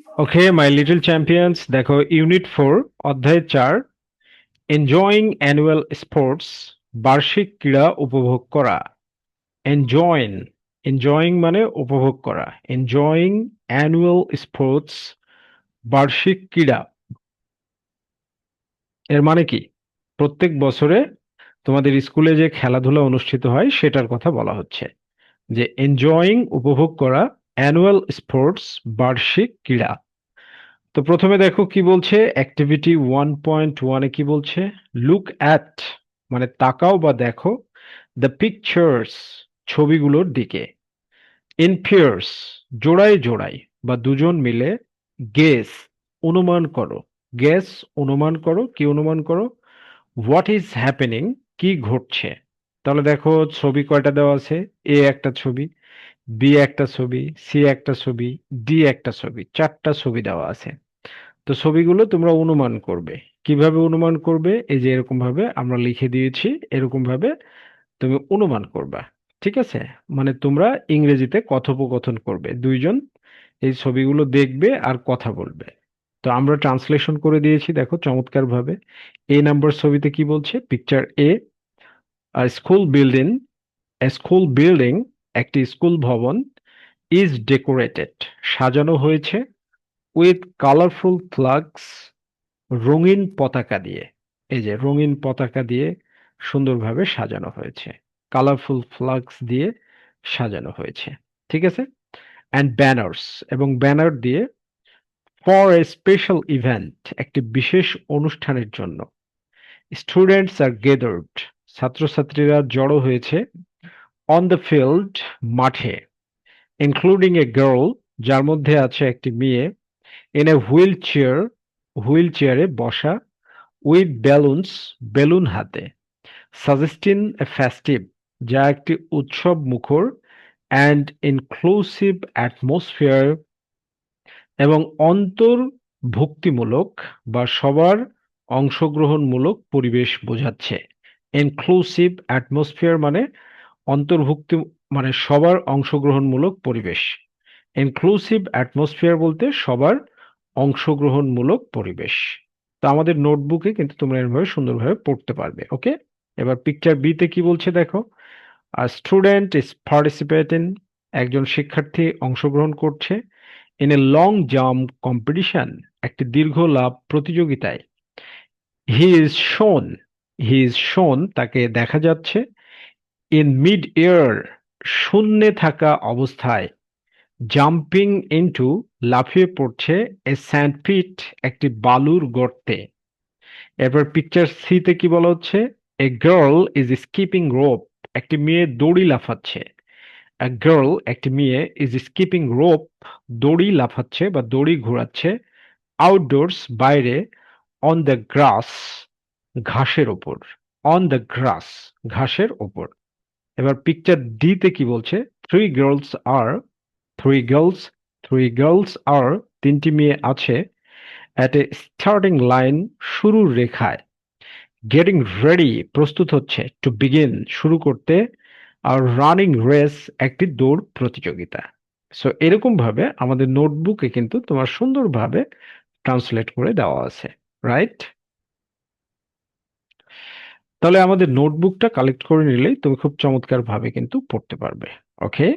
Okay my little champions, দেখো unit 4 অধ্যায় 4 enjoying annual sports, বার্ষিক ক্রীড়া উপভোগ করা। এনজয়িং, এনজয়িং মানে উপভোগ করা। এনজয়িং অ্যানুয়াল স্পোর্টস, বার্ষিক ক্রীড়া, এর মানে কি? প্রত্যেক বছরে তোমাদের স্কুলে যে খেলাধুলা অনুষ্ঠিত হয় সেটার কথা বলা হচ্ছে, যে এনজয়িং উপভোগ করা অ্যানুয়াল স্পোর্টস, বার্ষিক ক্রীড়া। তো প্রথমে দেখো কি বলছে, অ্যাক্টিভিটি 1.1 কি বলছে? লুক অ্যাট মানে তাকাও বা দেখো, দ্য পিকচার্স ছবিগুলোর দিকে। ইন পেয়ার্স জোড়ায় জোড়ায় বা দুজন মিলে। গেস অনুমান করো। গেস অনুমান করো, কি অনুমান করো? হোয়াট ইজ হ্যাপেনিং কি ঘটছে। তাহলে দেখো ছবি কয়টা দেওয়া আছে? এ একটা ছবি, বি একটা ছবি, সি একটা ছবি, ডি একটা ছবি, চারটা ছবি দেওয়া আছে। তো ছবিগুলো তোমরা অনুমান করবে। কিভাবে অনুমান করবে? এই যে এরকম ভাবে আমরা লিখে দিয়েছি, এরকম ভাবে তুমি অনুমান করবা। ঠিক আছে? মানে তোমরা ইংরেজিতে কথোপকথন করবে দুইজন, এই ছবিগুলো দেখবে আর কথা বলবে। তো আমরা ট্রান্সলেশন করে দিয়েছি, দেখো চমৎকার ভাবে। এ নাম্বার ছবিতে কি বলছে? পিকচার এ, স্কুল বিল্ডিং, স্কুল বিল্ডিং একটি স্কুল ভবন, ইজ ডেকোরেটেড সাজানো হয়েছে, উইথ কালারফুল ফ্লাগস রঙিন পতাকা দিয়ে। এই যে রঙিন পতাকা দিয়ে সুন্দরভাবে সাজানো হয়েছে, কালারফুল ফ্লাগস দিয়ে সাজানো হয়েছে। ঠিক আছে? অ্যান্ড ব্যানার্স এবং ব্যানার দিয়ে, ফর এ স্পেশাল ইভেন্ট একটি বিশেষ অনুষ্ঠানের জন্য। স্টুডেন্টস আর গেদার্ড ছাত্রছাত্রীরা জড়ো হয়েছে, অন দ্য ফিল্ড মাঠে, ইনক্লুডিং এ গার্ল যার মধ্যে আছে একটি মেয়ে, in a wheel chair wheel চেয়ারে বসা, উইথ ব্যালুনস বেলুন হাতে, সাজেস্টিং এ ফেস্টিভ যা একটি উৎসব মুখর, অ্যান্ড ইনক্লুসিভ অ্যাটমসফিয়ার এবং অন্তর্ভুক্তিমূলক বা সবার অংশগ্রহণমূলক পরিবেশ বোঝাচ্ছে। ইনক্লুসিভ অ্যাটমসফিয়ার মানে অন্তর্ভুক্তি, মানে সবার অংশগ্রহণমূলক পরিবেশ। ইনক্লুসিভ অ্যাটমসফিয়ার বলতে সবার অংশগ্রহণমূলক পরিবেশ। তো আমাদের নোটবুকে কিন্তু তোমরা এভাবে সুন্দরভাবে পড়তে পারবে। ওকে, এবার পিকচার বি তে কি বলছে দেখো। স্টুডেন্ট ইজ পার্টিসিপেটিং একজন শিক্ষার্থী অংশগ্রহণ করছে, in a long jump competition একটি দীর্ঘ লাফ প্রতিযোগিতায়। হি ইজ শোন হি ইজ শোন তাকে দেখা যাচ্ছে, ইন মিড এয়ার শূন্যে থাকা অবস্থায়, জাম্পিং ইনটু লাফিয়ে পড়ছে, এ স্যান্ড পিট একটি বালুর গর্তে। এরপর পিকচার সি তে কি বলা হচ্ছে? A girl is skipping rope একটি মেয়ে দড়ি লাফাচ্ছে। আ গার্ল একটি মেয়ে ইজ স্কিপিং রোপ দড়ি লাফাচ্ছে বা দড়ি ঘোরাচ্ছে, আউটডোরস বাইরে, অন দ্য গ্রাস ঘাসের ওপর। অন দ্য গ্রাস ঘাসের ওপর। এবার পিকচার ডি তে কি বলছে? থ্রি গার্লস আর থ্রি গার্লস থ্রি গার্লস আর তিনটি মেয়ে আছে, অ্যাট এ স্টার্টিং লাইন শুরুর রেখায়, গেটিং রেডি প্রস্তুত হচ্ছে, টু বিগিন শুরু করতে, আর রানিং রেস একটি দৌড় প্রতিযোগিতা। সো এরকম ভাবে আমাদের নোটবুকে কিন্তু তোমার সুন্দরভাবে ট্রান্সলেট করে দেওয়া আছে। রাইট? তাহলে আমাদের নোটবুকটা কালেক্ট করে নিলেই তুমি খুব চমৎকার ভাবে কিন্তু পড়তে পারবে। ওকে,